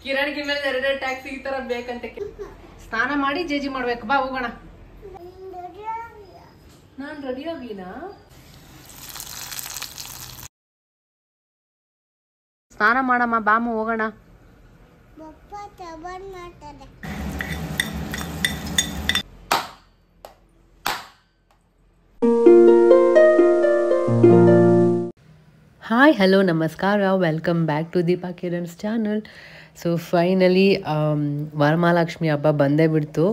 ಕಿರಣಿಗೆ ಮೇಲೆ 2 ಟ್ಯಾಕ್ಸಿ ಈ ತರ ಬೇಕಂತ ಸ್ನಾನ ಮಾಡಿ ಜೇಜಿ ಮಾಡ್ಬೇಕು ಬಾ ಹೋಗೋಣ ನಾನ್ ರೆಡಿ ಆಗಿನಾ ಸ್ನಾನ ಮಾಡಮ್ಮ ಬಾಮು ಹೋಗೋಣ ಹಾಯ್ ಹಲೋ ನಮಸ್ಕಾರ welcome back to Deepa Kiran's channel so finally Varamahalakshmi ಹಬ್ಬ ಬಂದೇ ಬಿಡ್ತು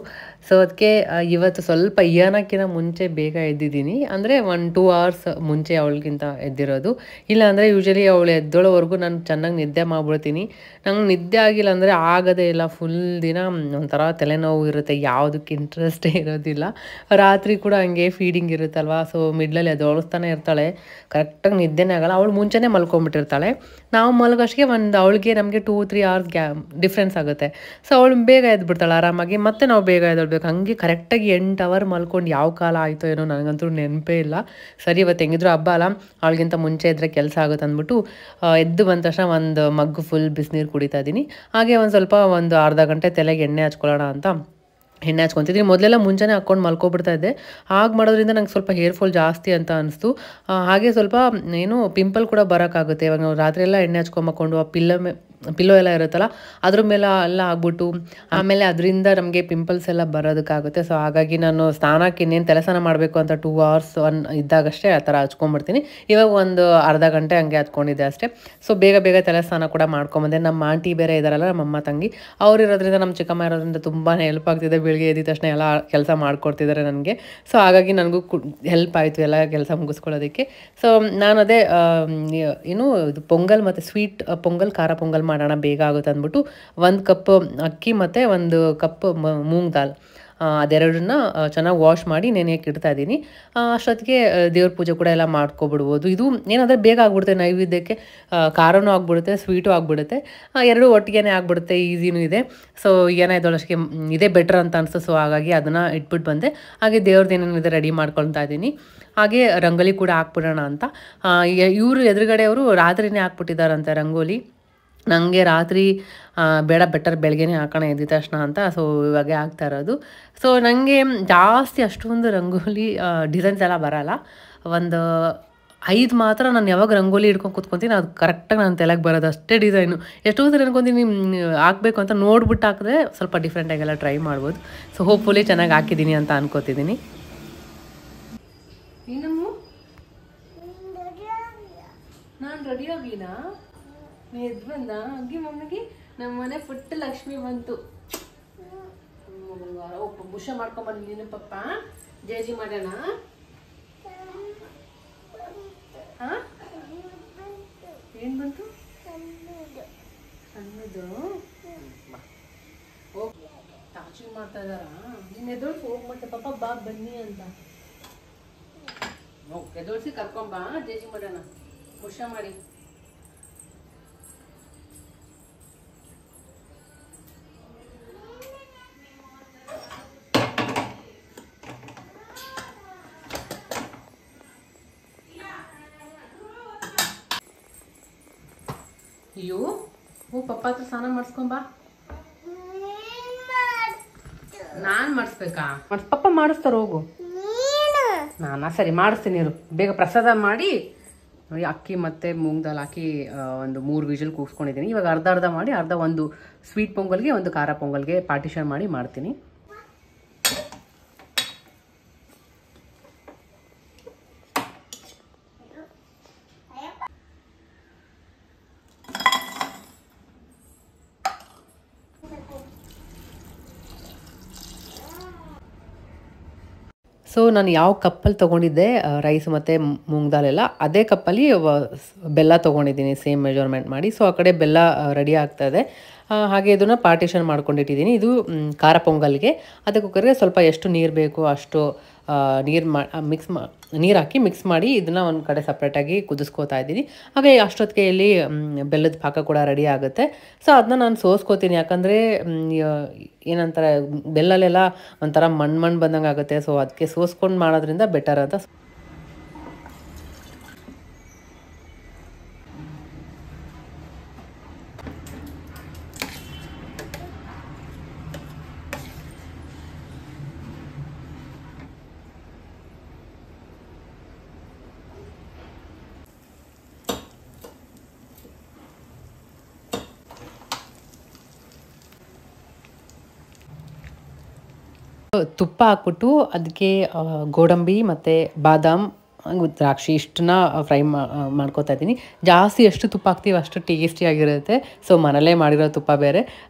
ಸೊ ಅದಕ್ಕೆ ಇವತ್ತು ಸ್ವಲ್ಪ ಇಯಾನಕ್ಕಿಂತ ಮುಂಚೆ ಬೇಗ ಎದ್ದಿದ್ದೀನಿ ಅಂದರೆ 1-2 hours ಮುಂಚೆ ಅವಳಿಗಿಂತ ಎದ್ದಿರೋದು ಇಲ್ಲ ಅಂದರೆ ಯೂಶಲಿ ಅವಳು ಎದ್ದೋಳವರೆಗೂ ನಾನು ಚೆನ್ನಾಗಿ ನಿದ್ದೆ ಮಾಡಿಬಿಡ್ತೀನಿ ನಂಗೆ ನಿದ್ದೆ ಆಗಿಲ್ಲ ಅಂದರೆ ಆಗೋದೇ ಇಲ್ಲ ಫುಲ್ ದಿನ ಒಂಥರ ತಲೆನೋವು ಇರುತ್ತೆ ಯಾವುದಕ್ಕೆ ಇಂಟ್ರೆಸ್ಟೇ ಇರೋದಿಲ್ಲ ರಾತ್ರಿ ಕೂಡ ಹಂಗೆ ಫೀಡಿಂಗ್ ಇರುತ್ತಲ್ವ ಸೊ ಮಿಡ್ಲಲ್ಲಿ ಎದ್ದೋಳಿಸ್ತಾನೆ ಇರ್ತಾಳೆ ಕರೆಕ್ಟಾಗಿ ನಿದ್ದೆನೇ ಆಗಲ್ಲ ಅವಳು ಮುಂಚೆನೇ ಮಲ್ಕೊಂಡ್ಬಿಟ್ಟಿರ್ತಾಳೆ ನಾವು ಮಲಗೋಷ್ಟಿಗೆ ಅವಳಿಗೆ ನಮಗೆ 2-3 hours ಡಿಫ್ರೆನ್ಸ್ ಆಗುತ್ತೆ ಸೊ ಅವಳು ಬೇಗ ಎದ್ಬಿಡ್ತಾಳೆ ಆರಾಮಾಗಿ ಮತ್ತೆ ನಾವು ಬೇಗ ಎದ್ದೇಳ್ಬೇಕು ಹಂಗೆ ಕರೆಕ್ಟಾಗಿ 8 hour ಮಲ್ಕೊಂಡು ಯಾವ ಕಾಲ ಆಯಿತೋ ಏನೋ ನನಗಂತೂ ನೆನಪೇ ಇಲ್ಲ ಸರಿ ಇವತ್ತು ಹೆಂಗಿದ್ರು ಹಬ್ಬ ಅಲ್ಲ ಅವಳಿಗಿಂತ ಮುಂಚೆ ಇದ್ದರೆ ಕೆಲಸ ಆಗುತ್ತೆ ಅಂದ್ಬಿಟ್ಟು ಎದ್ದು ಬಂದ ತಕ್ಷಣ ಒಂದು ಮಗ್ಗು ಫುಲ್ ಬಿಸಿನೀರು ಕುಡಿತಾ ಇದ್ದೀನಿ ಹಾಗೆ ಒಂದು ಅರ್ಧ ಗಂಟೆ ತಲೆಗೆ ಎಣ್ಣೆ ಹಚ್ಕೊಳ್ಳೋಣ ಅಂತ ಎಣ್ಣೆ ಹಚ್ಕೊತಿದ್ದೀನಿ ಮೊದಲೆಲ್ಲ ಮುಂಚೆನೇ ಹಾಕ್ಕೊಂಡು ಮಲ್ಕೊಬಿಡ್ತಾ ಇದ್ದೆ ಹಾಗೆ ಮಾಡೋದ್ರಿಂದ ನಂಗೆ ಸ್ವಲ್ಪ ಹೇರ್ ಫಾಲ್ ಜಾಸ್ತಿ ಅಂತ ಅನಿಸ್ತು ಹಾಗೆ ಸ್ವಲ್ಪ ಏನು ಪಿಂಪಲ್ ಕೂಡ ಬರೋಕ್ಕಾಗುತ್ತೆ ಇವಾಗ ನಾವು ರಾತ್ರಿ ಎಲ್ಲ ಎಣ್ಣೆ ಹಚ್ಕೊಂಬಕೊಂಡು ಆ ಪಿಲ್ಲೋ ಎಲ್ಲ ಇರುತ್ತಲ್ಲ ಅದ್ರ ಮೇಲೆ ಎಲ್ಲ ಆಗ್ಬಿಟ್ಟು ಆಮೇಲೆ ಅದರಿಂದ ನಮಗೆ ಪಿಂಪಲ್ಸ್ ಎಲ್ಲ ಬರೋದಕ್ಕಾಗುತ್ತೆ ಸೊ ಹಾಗಾಗಿ ನಾನು ಸ್ನಾನಕ್ಕೆ ಇನ್ನೇನು ತಲೆ ಸ್ನಾನ ಮಾಡಬೇಕು ಅಂತ 2 hours ಇದ್ದಾಗಷ್ಟೇ ಆ ಥರ ಹಚ್ಕೊಂಡ್ಬಿಡ್ತೀನಿ ಇವಾಗ ಒಂದು ಅರ್ಧ ಗಂಟೆ ಹಂಗೆ ಹಚ್ಕೊಂಡಿದ್ದೆ ಅಷ್ಟೇ ಸೊ ಬೇಗ ತಲೆ ಸ್ನಾನ ಕೂಡ ಮಾಡ್ಕೊಂಬಂದೆ ನಮ್ಮ ಆಂಟಿ ಬೇರೆ ಇದ್ದಾರಲ್ಲ ನಮ್ಮ ಅಮ್ಮ ತಂಗಿ ಅವ್ರು ಇರೋದ್ರಿಂದ ನಮ್ಮ ಚಿಕ್ಕಮ್ಮ ಇರೋದ್ರಿಂದ ತುಂಬಾ ಹೆಲ್ಪ್ ಆಗ್ತಿದೆ ಬೆಳಿಗ್ಗೆ ಎದ್ದ ತಕ್ಷಣ ಎಲ್ಲ ಕೆಲಸ ಮಾಡ್ಕೊಡ್ತಿದ್ದಾರೆ ನನಗೆ ಸೊ ಹಾಗಾಗಿ ನನಗೂ ಹೆಲ್ಪ್ ಆಯಿತು ಎಲ್ಲ ಕೆಲಸ ಮುಗಿಸ್ಕೊಳ್ಳೋದಕ್ಕೆ ಸೊ ನಾನು ಅದೇ ಏನು ಇದು ಪೊಂಗಲ್ ಮತ್ತು ಸ್ವೀಟ್ ಪೊಂಗಲ್ ಖಾರ ಪೊಂಗಲ್ ಮಾಡೋಣ ಬೇಗ ಆಗುತ್ತೆ ಅಂದ್ಬಿಟ್ಟು 1 ಕಪ್ ಅಕ್ಕಿ ಮತ್ತು 1 ಕಪ್ ಮೂಂಗ್ ದಾಲ್ ಅದೆರಡನ್ನ ಚೆನ್ನಾಗಿ ವಾಶ್ ಮಾಡಿ ನೆನೆಯಕ್ಕೆ ಇಡ್ತಾ ಇದ್ದೀನಿ ಅಷ್ಟೊತ್ತಿಗೆ ದೇವ್ರ ಪೂಜೆ ಕೂಡ ಎಲ್ಲ ಮಾಡ್ಕೊಬಿಡ್ಬೋದು ಇದು ಏನಾದರೆ ಬೇಗ ಆಗ್ಬಿಡುತ್ತೆ ನೈವೇದ್ಯಕ್ಕೆ ಖಾರನೂ ಆಗ್ಬಿಡುತ್ತೆ ಸ್ವೀಟು ಆಗ್ಬಿಡುತ್ತೆ ಎರಡೂ ಒಟ್ಟಿಗೆ ಆಗ್ಬಿಡುತ್ತೆ ಈಸಿನೂ ಇದೆ ಸೊ ಏನಾಯ್ದೊಳಷ್ಟಿಗೆ ಇದೇ ಬೆಟ್ರ್ ಅಂತ ಅನಿಸ್ತು ಸೊ ಹಾಗಾಗಿ ಅದನ್ನು ಇಟ್ಬಿಟ್ಟು ಬಂದೆ ಹಾಗೆ ದೇವ್ರದ್ದು ಏನೇನಿದೆ ರೆಡಿ ಮಾಡ್ಕೊಳ್ತಾ ಇದ್ದೀನಿ ಹಾಗೆ ರಂಗೋಲಿ ಕೂಡ ಹಾಕ್ಬಿಡೋಣ ಅಂತ ಇವರು ಎದುರುಗಡೆಯವರು ರಾತ್ರಿನೇ ಹಾಕ್ಬಿಟ್ಟಿದ್ದಾರಂತೆ ರಂಗೋಲಿ ನನಗೆ ರಾತ್ರಿ ಬೇಡ ಬೆಟರ್ ಬೆಳಗ್ಗೆನೇ ಹಾಕೋಣ ಎದ್ದ ತಕ್ಷಣ ಅಂತ ಸೊ ಇವಾಗ ಆಗ್ತಾ ಇರೋದು ಸೊ ನನಗೆ ಜಾಸ್ತಿ ಅಷ್ಟೊಂದು ರಂಗೋಲಿ ಡಿಸೈನ್ಸ್ ಎಲ್ಲ ಬರೋಲ್ಲ ಒಂದು 5 ಮಾತ್ರ ನಾನು ಯಾವಾಗ ರಂಗೋಲಿ ಹಿಡ್ಕೊಂಡು ಕೂತ್ಕೊತೀನಿ ಅದು ಕರೆಕ್ಟಾಗಿ ನನ್ನ ತಲೆಗೆ ಬರೋದು ಅಷ್ಟೇ ಡಿಸೈನು ಎಷ್ಟೋ ಸರಿ ಅನ್ಕೊತೀನಿ ಹಾಕಬೇಕು ಅಂತ ನೋಡ್ಬಿಟ್ಟು ಹಾಕಿದ್ರೆ ಸ್ವಲ್ಪ ಡಿಫ್ರೆಂಟಾಗೆಲ್ಲ ಟ್ರೈ ಮಾಡ್ಬೋದು ಸೊ ಹೋಪ್ಫುಲಿ ಚೆನ್ನಾಗಿ ಹಾಕಿದ್ದೀನಿ ಅಂತ ಅನ್ಕೋತಿದ್ದೀನಿ ನಾನು ರೆಡಿ ಆಗಿನಾ ಎದ್ದು ಬಂದ ಅಗ್ಗಿ ಮಮ್ಮಿಗೆ ನಮ್ಮ ಮನೆ ಪುಟ್ಟ ಲಕ್ಷ್ಮಿ ಬಂತು ಬುಷ ಮಾಡ್ಕೊಂಬಂದು ನೀನು ಪಪ್ಪ ಜೇಜಿ ಮಾಡೋಣ ಏನ್ ಬಂತು ಸಣ್ಣದು ಟಾಚಿಂಗ್ ಮಾಡ್ತಾ ಇದಾರ ನೀನ್ ಎದೋಳ್ಸಿ ಹೋಗ್ಬಿಟ್ಟೆ ಪಪ್ಪ ಬಾ ಬನ್ನಿ ಅಂತ ಎದೋಳ್ಸಿ ಕರ್ಕೊಂಬಾ ಜೇಜಿ ಮಾಡೋಣ ಬುಷ ಮಾಡಿ ಅಯ್ಯೋ ಪಪ್ಪ ಹತ್ರ ಸ್ನಾನ ಮಾಡಿಸ್ಕೊಂಬಾ ನಾನ್ ಮಾಡಿಸ್ಬೇಕಾ ಪಪ್ಪ ಮಾಡಿಸ್ತಾರ ಹೋಗು ನಾನಾ ಸರಿ ಮಾಡಿಸ್ತೀನಿ ಇರು ಬೇಗ ಪ್ರಸಾದ ಮಾಡಿ ಅಕ್ಕಿ ಮತ್ತು ಮೂಂಗ್ ದಾಲ್ ಹಾಕಿ ಒಂದು 3 ವಿಷಲ್ ಕೂಗಿಸ್ಕೊಂಡಿದ್ದೀನಿ ಇವಾಗ ಅರ್ಧ ಮಾಡಿ ಒಂದು ಸ್ವೀಟ್ ಪೊಂಗಲ್ಗೆ ಒಂದು ಖಾರ ಪೊಂಗಲ್ಗೆ ಪಾರ್ಟಿಷನ್ ಮಾಡಿ ಮಾಡ್ತೀನಿ ಸೊ ನಾನು ಯಾವ ಕಪ್ಪಲ್ಲಿ ತೊಗೊಂಡಿದ್ದೆ ರೈಸ್ ಮತ್ತು ಮೂಂಗ್ ದಾಲ್ ಎಲ್ಲ ಅದೇ ಕಪ್ಪಲ್ಲಿ ಬೆಲ್ಲ ತೊಗೊಂಡಿದ್ದೀನಿ ಸೇಮ್ ಮೆಜರ್ಮೆಂಟ್ ಮಾಡಿ ಸೊ ಆ ಕಡೆ ಬೆಲ್ಲ ರೆಡಿ ಆಗ್ತಾಯಿದೆ ಹಾಗೆ ಇದನ್ನು ಪಾರ್ಟಿಷನ್ ಮಾಡ್ಕೊಂಡಿಟ್ಟಿದ್ದೀನಿ ಇದು ಖಾರ ಪೊಂಗಲ್ಗೆ ಅದಕ್ಕೆ ಕುಕ್ಕರ್ಗೆ ಸ್ವಲ್ಪ ಎಷ್ಟು ನೀರು ಬೇಕು ಅಷ್ಟು ನೀರು ಹಾಕಿ ಮಿಕ್ಸ್ ಮಾಡಿ ಇದನ್ನು ಒಂದು ಕಡೆ ಸಪ್ರೇಟಾಗಿ ಕುದಿಸ್ಕೋತಾ ಇದ್ದೀನಿ ಹಾಗೆ ಅಷ್ಟೊತ್ತಿಗೆ ಇಲ್ಲಿ ಬೆಲ್ಲದ ಪಾಕ ಕೂಡ ರೆಡಿ ಆಗುತ್ತೆ ಸೊ ಅದನ್ನ ನಾನು ಸೋಸ್ಕೋತೀನಿ ಯಾಕಂದರೆ ಏನಂತಾರೆ ಬೆಲ್ಲಲೆಲ್ಲ ಒಂಥರ ಮಣ್ಣು ಬಂದಂಗೆ ಆಗುತ್ತೆ ಸೊ ಅದಕ್ಕೆ ಸೋಸ್ಕೊಂಡು ಮಾಡೋದ್ರಿಂದ ಬೆಟರ್ ಅಂತ ತುಪ್ಪ ಹಾಕ್ಬಿಟ್ಟು ಅದಕ್ಕೆ ಗೋಡಂಬಿ ಮತ್ತು ಬಾದಾಮ್ ದ್ರಾಕ್ಷಿ ಇಷ್ಟನ್ನ ಫ್ರೈ ಮಾಡ್ಕೊತಾ ಇದ್ದೀನಿ. ಜಾಸ್ತಿ ಎಷ್ಟು ತುಪ್ಪ ಹಾಕ್ತೀವಿ ಅಷ್ಟು ಟೇಸ್ಟಿಯಾಗಿರುತ್ತೆ. ಸೊ ಮನೇಲೇ ಮಾಡಿರೋ ತುಪ್ಪ ಬೇರೆ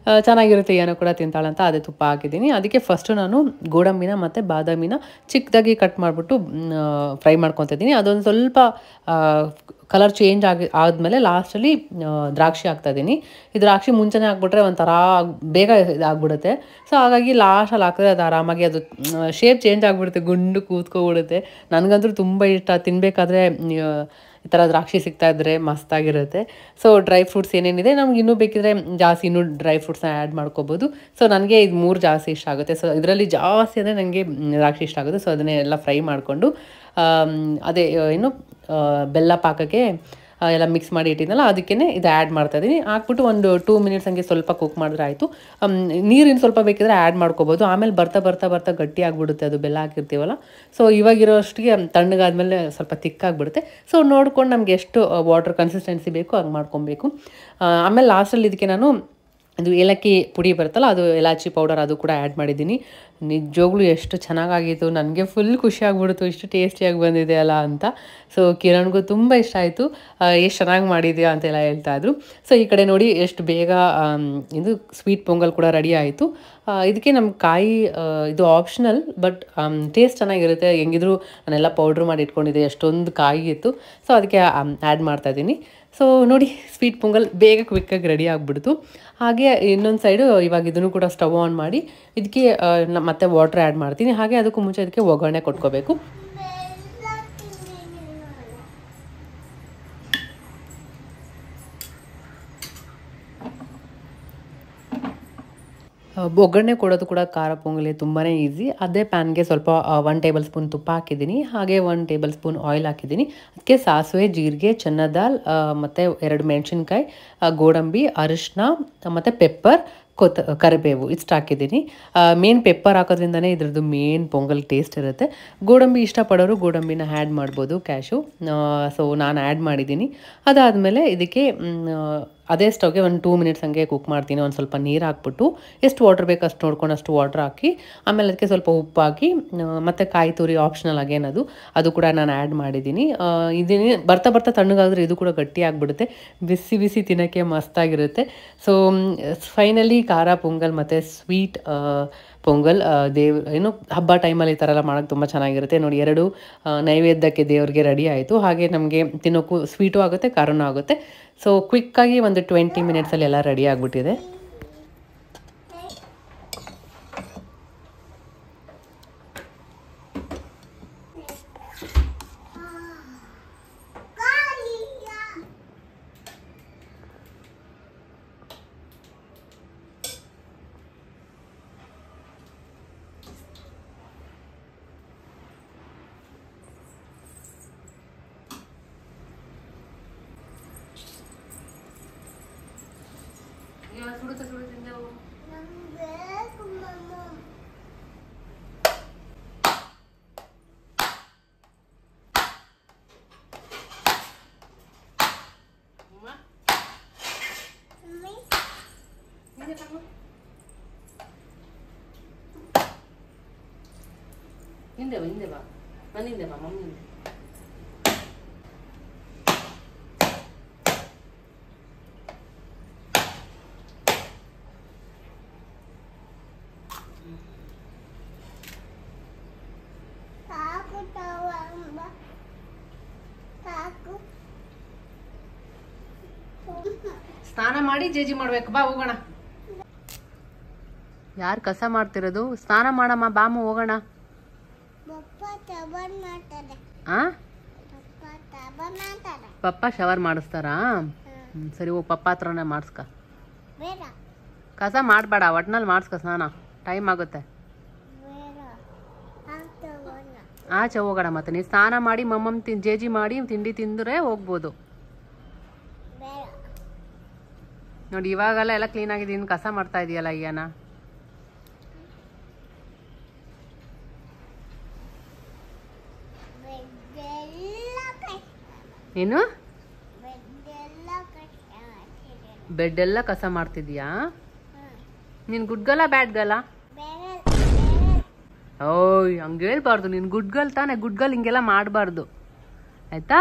ಚೆನ್ನಾಗಿರುತ್ತೆ, ಏನೋ ಕೂಡ ತಿಂತಾಳಂತ ಅದೇ ತುಪ್ಪ ಹಾಕಿದ್ದೀನಿ. ಅದಕ್ಕೆ ಫಸ್ಟು ನಾನು ಗೋಡಂಬಿನ ಮತ್ತು ಬಾದಾಮಿನ ಚಿಕ್ಕದಾಗಿ ಕಟ್ ಮಾಡಿಬಿಟ್ಟು ಫ್ರೈ ಮಾಡ್ಕೊತಾ ಇದ್ದೀನಿ. ಅದೊಂದು ಸ್ವಲ್ಪ ಕಲರ್ ಚೇಂಜ್ ಆದಮೇಲೆ ಲಾಸ್ಟಲ್ಲಿ ದ್ರಾಕ್ಷಿ ಹಾಕ್ತಾಯಿದ್ದೀನಿ. ಈ ದ್ರಾಕ್ಷಿ ಮುಂಚೆನೇ ಹಾಕ್ಬಿಟ್ರೆ ಒಂಥರ ಬೇಗ ಇದಾಗ್ಬಿಡುತ್ತೆ. ಸೊ ಹಾಗಾಗಿ ಲಾಸ್ಟಲ್ಲಿ ಹಾಕಿದ್ರೆ ಅದು ಆರಾಮಾಗಿ ಅದು ಶೇಪ್ ಚೇಂಜ್ ಆಗಿಬಿಡುತ್ತೆ, ಗುಂಡು ಕೂತ್ಕೊಬಿಡುತ್ತೆ. ನನಗಂತೂ ತುಂಬ ಇಷ್ಟ. ತಿನ್ನಬೇಕಾದ್ರೆ ಈ ಥರ ದ್ರಾಕ್ಷಿ ಸಿಗ್ತಾಯಿದ್ರೆ ಮಸ್ತಾಗಿರುತ್ತೆ. ಸೊ ಡ್ರೈ ಫ್ರೂಟ್ಸ್ ಏನೇನಿದೆ ನಮ್ಗೆ ಇನ್ನೂ ಬೇಕಿದ್ರೆ ಜಾಸ್ತಿ ಇನ್ನೂ ಡ್ರೈ ಫ್ರೂಟ್ಸ್ನ ಆ್ಯಡ್ ಮಾಡ್ಕೋಬೋದು. ಸೊ ನನಗೆ ಇದು 3 ಜಾಸ್ತಿ ಇಷ್ಟ ಆಗುತ್ತೆ. ಸೊ ಇದರಲ್ಲಿ ಜಾಸ್ತಿ ಅಂದರೆ ನನಗೆ ದ್ರಾಕ್ಷಿ ಇಷ್ಟ ಆಗುತ್ತೆ. ಸೊ ಅದನ್ನೇ ಎಲ್ಲ ಫ್ರೈ ಮಾಡಿಕೊಂಡು ಅದೇ ಏನು ಬೆಲ್ಲ ಪಾಕಕ್ಕೆ ಎಲ್ಲ ಮಿಕ್ಸ್ ಮಾಡಿ ಇಟ್ಟಿದ್ನಲ್ಲ ಅದಕ್ಕೇ ಇದು ಆ್ಯಡ್ ಮಾಡ್ತಾಯಿದ್ದೀನಿ. ಹಾಕ್ಬಿಟ್ಟು ಒಂದು 2 ಮಿನಿಟ್ಸ್ ಹಂಗೆ ಸ್ವಲ್ಪ ಕುಕ್ ಮಾಡಿದ್ರೆ ಆಯಿತು. ನೀರಿನ ಸ್ವಲ್ಪ ಬೇಕಿದ್ರೆ ಆ್ಯಡ್ ಮಾಡ್ಕೋಬೋದು. ಆಮೇಲೆ ಬರ್ತಾ ಗಟ್ಟಿ ಆಗಿಬಿಡುತ್ತೆ ಅದು ಬೆಲ್ಲ ಹಾಕಿರ್ತೀವಲ್ಲ. ಸೊ ಇವಾಗಿರೋ ಅಷ್ಟಿಗೆ ತಣ್ಣಗಾದ್ಮೇಲೆ ಸ್ವಲ್ಪ ತಿಕ್ಕಾಗಿಬಿಡುತ್ತೆ. ಸೊ ನೋಡ್ಕೊಂಡು ನಮಗೆ ಎಷ್ಟು ವಾಟರ್ ಕನ್ಸಿಸ್ಟೆನ್ಸಿ ಬೇಕೋ ಹಂಗೆ ಮಾಡ್ಕೊಬೇಕು. ಆಮೇಲೆ ಲಾಸ್ಟಲ್ಲಿ ಇದಕ್ಕೆ ನಾನು ಅದು ಏಲಕ್ಕಿ ಪುಡಿ ಬರುತ್ತಲ್ಲ, ಅದು ಇಲಾಚಿ ಪೌಡರ್ ಅದು ಕೂಡ ಆ್ಯಡ್ ಮಾಡಿದ್ದೀನಿ. ನಿಜವಾಗ್ಲೂ ಎಷ್ಟು ಚೆನ್ನಾಗಾಗಿತ್ತು, ನನಗೆ ಫುಲ್ ಖುಷಿ ಆಗ್ಬಿಡ್ತು, ಇಷ್ಟು ಟೇಸ್ಟಿಯಾಗಿ ಬಂದಿದೆ ಅಲ್ಲ ಅಂತ. ಸೊ ಕಿರಣ್ಗೂ ತುಂಬ ಇಷ್ಟ ಆಯಿತು, ಎಷ್ಟು ಚೆನ್ನಾಗಿ ಮಾಡಿದೆಯಾ ಅಂತೆಲ್ಲ ಹೇಳ್ತಾಯಿದ್ರು. ಸೊ ಈ ಕಡೆ ನೋಡಿ ಎಷ್ಟು ಬೇಗ ಇದು ಸ್ವೀಟ್ ಪೊಂಗಲ್ ಕೂಡ ರೆಡಿ ಆಯಿತು. ಇದಕ್ಕೆ ನಮ್ಮ ಕಾಯಿ ಇದು ಆಪ್ಷನಲ್, ಬಟ್ ಟೇಸ್ಟ್ ಚೆನ್ನಾಗಿರುತ್ತೆ. ಹೆಂಗಿದ್ರು ನಾನೆಲ್ಲ ಪೌಡ್ರ್ ಮಾಡಿ ಇಟ್ಕೊಂಡಿದ್ದೆ, ಎಷ್ಟೊಂದು ಕಾಯಿ ಇತ್ತು. ಸೊ ಅದಕ್ಕೆ ಆ್ಯಡ್ ಮಾಡ್ತಾಯಿದ್ದೀನಿ. ಸೊ ನೋಡಿ ಸ್ವೀಟ್ ಪೊಂಗಲ್ ಬೇಗ ಕ್ವಿಕ್ಕಾಗಿ ರೆಡಿ ಆಗಿಬಿಡ್ತು. ಹಾಗೆ ಇನ್ನೊಂದು ಸೈಡು ಇವಾಗ ಇದನ್ನು ಕೂಡ ಸ್ಟವ್ ಆನ್ ಮಾಡಿ ಇದಕ್ಕೆ ಮತ್ತೆ ವಾಟರ್ ಆ್ಯಡ್ ಮಾಡ್ತೀನಿ. ಹಾಗೆ ಅದಕ್ಕೂ ಮುಂಚೆ ಇದಕ್ಕೆ ಒಗ್ಗರಣೆ ಕೊಟ್ಕೋಬೇಕು. ಒಗ್ಗರಣೆ ಕೊಡೋದು ಕೂಡ ಖಾರ ಪೊಂಗಲಿ ತುಂಬಾ ಈಸಿ. ಅದೇ ಪ್ಯಾನ್ಗೆ ಸ್ವಲ್ಪ 1 ಟೇಬಲ್ ಸ್ಪೂನ್ ತುಪ್ಪ ಹಾಕಿದ್ದೀನಿ. ಹಾಗೆ 1 ಟೇಬಲ್ ಸ್ಪೂನ್ ಆಯಿಲ್ ಹಾಕಿದ್ದೀನಿ. ಅದಕ್ಕೆ ಸಾಸಿವೆ, ಜೀರಿಗೆ, ಚೆನ್ನ ದಾಲ್ ಮತ್ತು 2 ಮೆಣಸಿನ್ಕಾಯಿ, ಗೋಡಂಬಿ, ಅರಿಶಿನ ಮತ್ತು ಪೆಪ್ಪರ್, ಕರಿಬೇವು ಇಷ್ಟು ಹಾಕಿದ್ದೀನಿ. ಮೇನ್ ಪೆಪ್ಪರ್ ಹಾಕೋದ್ರಿಂದನೇ ಇದ್ರದ್ದು ಮೇನ್ ಪೊಂಗಲ್ ಟೇಸ್ಟ್ ಇರುತ್ತೆ. ಗೋಡಂಬಿ ಇಷ್ಟಪಡೋರು ಗೋಡಂಬಿನ ಆ್ಯಡ್ ಮಾಡ್ಬೋದು, ಕ್ಯಾಶು. ಸೊ ನಾನು ಆ್ಯಡ್ ಮಾಡಿದ್ದೀನಿ. ಅದಾದಮೇಲೆ ಇದಕ್ಕೆ ಅದೇ ಸ್ಟವ್ಗೆ ಒಂದು 2 ಮಿನಿಟ್ಸ್ ಹಂಗೆ ಕುಕ್ ಮಾಡ್ತೀನಿ. ಒಂದು ಸ್ವಲ್ಪ ನೀರು ಹಾಕ್ಬಿಟ್ಟು ಎಷ್ಟು ವಾಟರ್ ಬೇಕು ಅಷ್ಟು ನೋಡ್ಕೊಂಡು ಅಷ್ಟು ವಾಟರ್ ಹಾಕಿ, ಆಮೇಲೆ ಅದಕ್ಕೆ ಸ್ವಲ್ಪ ಉಪ್ಪು ಹಾಕಿ ಮತ್ತು ಕಾಯಿ ತುರಿ ಆಪ್ಷನಲ್ ಆಗೇನದು, ಅದು ಕೂಡ ನಾನು ಆ್ಯಡ್ ಮಾಡಿದ್ದೀನಿ. ಇದನ್ನೇ ಬರ್ತಾ ತಣ್ಣಗಾದ್ರೆ ಇದು ಕೂಡ ಗಟ್ಟಿ ಆಗಿಬಿಡುತ್ತೆ, ಬಿಸಿ ತಿನ್ನೋಕ್ಕೆ ಮಸ್ತಾಗಿರುತ್ತೆ. ಸೊ ಫೈನಲಿ ಖಾರ ಪೊಂಗಲ್ ಮತ್ತು ಸ್ವೀಟ್ ಪೊಂಗಲ್ ಏನು ಹಬ್ಬ ಟೈಮಲ್ಲಿ ಈ ಥರ ಎಲ್ಲ ಮಾಡೋಕ್ಕೆ ತುಂಬ ಚೆನ್ನಾಗಿರುತ್ತೆ. ನೋಡಿ 2 ನೈವೇದ್ಯಕ್ಕೆ ದೇವ್ರಿಗೆ ರೆಡಿ ಆಯಿತು. ಹಾಗೆ ನಮಗೆ ತಿನ್ನೋಕ್ಕೂ ಸ್ವೀಟು ಆಗುತ್ತೆ, ಖಾರನೂ ಆಗುತ್ತೆ. ಸೊ ಕ್ವಿಕ್ಕಾಗಿ ಒಂದು 20 ಮಿನಿಟ್ಸಲ್ಲಿ ಎಲ್ಲ ರೆಡಿ ಆಗಿಬಿಟ್ಟಿದೆ. ಹಿಂದೆ ಬಾ ಮನೆಯಿಂದ ಬಾ ಮಮ್ಮಿ. ಸ್ನಾನ ಮಾಡಿ ಜೇಜಿ ಮಾಡ್ಬೇಕು, ಬಾ ಹೋಗೋಣ. ಯಾರು ಕಸ ಮಾಡ್ತಿರೋದು? ಸ್ನಾನ ಮಾಡಮ್ಮ, ಬಾಮು ಹೋಗೋಣ. ಪಪ್ಪ ಶವರ್ ಮಾಡಿಸ್ತಾರಾ? ಸರಿ ಹೋಗಿ ಪಪ್ಪ ಹತ್ರನೇ ಮಾಡಿಸ್ಕ. ಕಸ ಮಾಡಬೇಡ, ಒಟ್ನಲ್ಲಿ ಮಾಡಿಸ್ಕ ಸ್ನಾನ, ಟೈಮ್ ಆಗುತ್ತೆ. ಆಚೆ ಹೋಗೋಣ. ಮತ್ತೆ ನೀನು ಸ್ನಾನ ಮಾಡಿ ಮಮ್ಮಮ್ಮ ಜೇಜಿ ಮಾಡಿ ತಿಂಡಿ ತಿಂದರೆ ಹೋಗ್ಬೋದು. ನೋಡಿ ಇವಾಗೆಲ್ಲ ಎಲ್ಲ ಕ್ಲೀನ್ ಆಗಿದೆ, ಇನ್ನು ಕಸ ಮಾಡ್ತಾ ಇದೆಯಲ್ಲ ಅಯ್ಯನ. ಏನು ಬೆಡ್ ಎಲ್ಲ ಕಸ ಮಾಡ್ತಿದ್ಯಾ? ನೀನು ಗುಡ್ ಗಲ್ಲ ಬ್ಯಾಡ್ ಗಲ್ಲ? ಓಯ್ ಹಂಗೆ ಹೇಳ್ಬಾರ್ದು, ನೀನು ಗುಡ್ ಗರ್ಲ್ ತಾನೆ, ಗುಡ್ ಗರ್ಲ್ ಹಿಂಗೆಲ್ಲ ಮಾಡಬಾರ್ದು ಆಯ್ತಾ?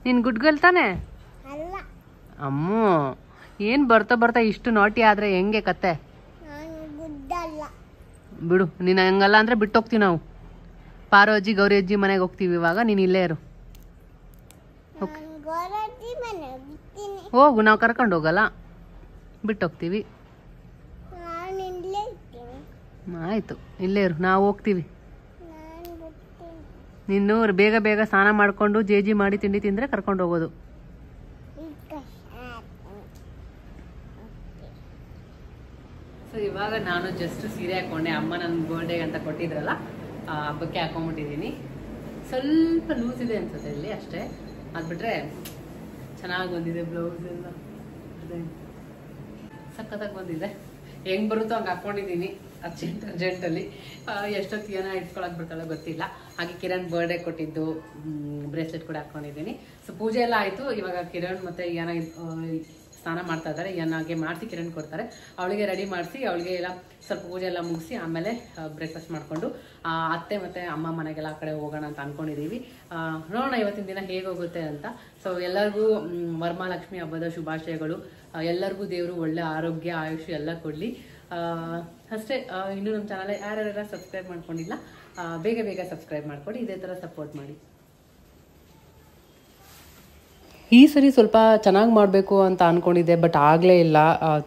ನೀನು ಗುಡ್ ಗರ್ಲ್ ತಾನೆ? ಅಮ್ಮು ಏನು ಬರ್ತಾ ಬರ್ತಾ ಇಷ್ಟು ನಾಟಿ ಆದರೆ ಹೆಂಗೆ ಕತೆ? ಬಿಡು, ನೀನು ಹಂಗಲ್ಲ ಅಂದರೆ ಬಿಟ್ಟು ಹೋಗ್ತೀವಿ ನಾವು. ಪಾರು ಅಜ್ಜಿ ಗೌರಿ ಅಜ್ಜಿ ಮನೆಗೆ ಹೋಗ್ತೀವಿ ಇವಾಗ, ನೀನು ಇಲ್ಲೇ ಇರು. ಹೋಗು, ನಾವು ಕರ್ಕೊಂಡು ಹೋಗಲ್ಲ, ಬಿಟ್ಟು ಹೋಗ್ತೀವಿ. ಆಯಿತು, ಇಲ್ಲೇ ಇರು, ನಾವು ಹೋಗ್ತೀವಿ. ನೀನು ಬೇಗ ಬೇಗ ಸ್ನಾನ ಮಾಡಿಕೊಂಡು ಜೇಜಿ ಮಾಡಿ ತಿಂಡಿ ತಿಂದರೆ ಕರ್ಕೊಂಡು ಹೋಗೋದು. ಸೊ ಇವಾಗ ನಾನು ಜಸ್ಟ್ ಸೀರೆ ಹಾಕ್ಕೊಂಡೆ, ಅಮ್ಮ ನನ್ನ ಬರ್ಡೇ ಅಂತ ಕೊಟ್ಟಿದ್ರಲ್ಲ ಹಬ್ಬಕ್ಕೆ ಹಾಕೊಂಡ್ಬಿಟ್ಟಿದ್ದೀನಿ. ಸ್ವಲ್ಪ ಲೂಸ್ ಇದೆ ಅನ್ಸುತ್ತೆ ಇಲ್ಲಿ ಅಷ್ಟೇ, ಅದು ಬಿಟ್ರೆ ಚೆನ್ನಾಗಿ ಬಂದಿದೆ. ಬ್ಲೌಸ್ ಎಲ್ಲ ಸಖತ್ತಾಗಿ ಬಂದಿದೆ. ಹೆಂಗೆ ಬರುತ್ತೋ ಹಂಗೆ ಹಾಕ್ಕೊಂಡಿದ್ದೀನಿ ಅರ್ಜೆಂಟಲ್ಲಿ. ಎಷ್ಟೊತ್ತಿಗೆ ಏನೋ ಇಟ್ಕೊಳಕ್ಕೆ ಬಿಡ್ತಾಳೆ ಗೊತ್ತಿಲ್ಲ. ಹಾಗೆ ಕಿರಣ್ ಬರ್ಡೇ ಕೊಟ್ಟಿದ್ದು ಬ್ರೇಸ್ಲೆಟ್ ಕೂಡ ಹಾಕ್ಕೊಂಡಿದ್ದೀನಿ. ಸೊ ಪೂಜೆ ಎಲ್ಲ ಆಯಿತು. ಇವಾಗ ಕಿರಣ್ ಮತ್ತು ಏನೋ ಸ್ನಾನ ಮಾಡ್ತಾ ಇದ್ದಾರೆ. ಏನಾಗೆ ಮಾಡಿಸಿ ಕಿರಣ್ ಕೊಡ್ತಾರೆ, ಅವಳಿಗೆ ರೆಡಿ ಮಾಡಿಸಿ ಅವಳಿಗೆ ಎಲ್ಲ ಸ್ವಲ್ಪ ಪೂಜೆ ಎಲ್ಲ ಮುಗಿಸಿ ಆಮೇಲೆ ಬ್ರೇಕ್ಫಾಸ್ಟ್ ಮಾಡಿಕೊಂಡು ಅತ್ತೆ ಮತ್ತು ಅಮ್ಮ ಮನೆಗೆಲ್ಲ ಆ ಕಡೆ ಹೋಗೋಣ ಅಂತ ಅಂದ್ಕೊಂಡಿದ್ದೀವಿ. ನೋಡೋಣ ಇವತ್ತಿನ ದಿನ ಹೇಗೆ ಹೋಗುತ್ತೆ ಅಂತ. ಸೊ ಎಲ್ಲರಿಗೂ ವರಮಹಾಲಕ್ಷ್ಮಿ ಹಬ್ಬದ ಶುಭಾಶಯಗಳು. ಎಲ್ಲರಿಗೂ ದೇವರು ಒಳ್ಳೆ ಆರೋಗ್ಯ ಆಯುಷ್ ಎಲ್ಲ ಕೊಡಲಿ ಅಷ್ಟೇ. ಇನ್ನೂ ನಮ್ಮ ಚಾನಲ್ ಯಾರ್ಯಾರೆಲ್ಲ ಸಬ್ಸ್ಕ್ರೈಬ್ ಮಾಡ್ಕೊಂಡಿಲ್ಲ ಬೇಗ ಬೇಗ ಸಬ್ಸ್ಕ್ರೈಬ್ ಮಾಡ್ಕೊಂಡು ಇದೇ ಥರ ಸಪೋರ್ಟ್ ಮಾಡಿ. ಈ ಸರಿ ಸ್ವಲ್ಪ ಚೆನ್ನಾಗಿ ಮಾಡಬೇಕು ಅಂತ ಅಂದ್ಕೊಂಡಿದ್ದೆ, ಬಟ್ ಆಗಲೇ ಇಲ್ಲ.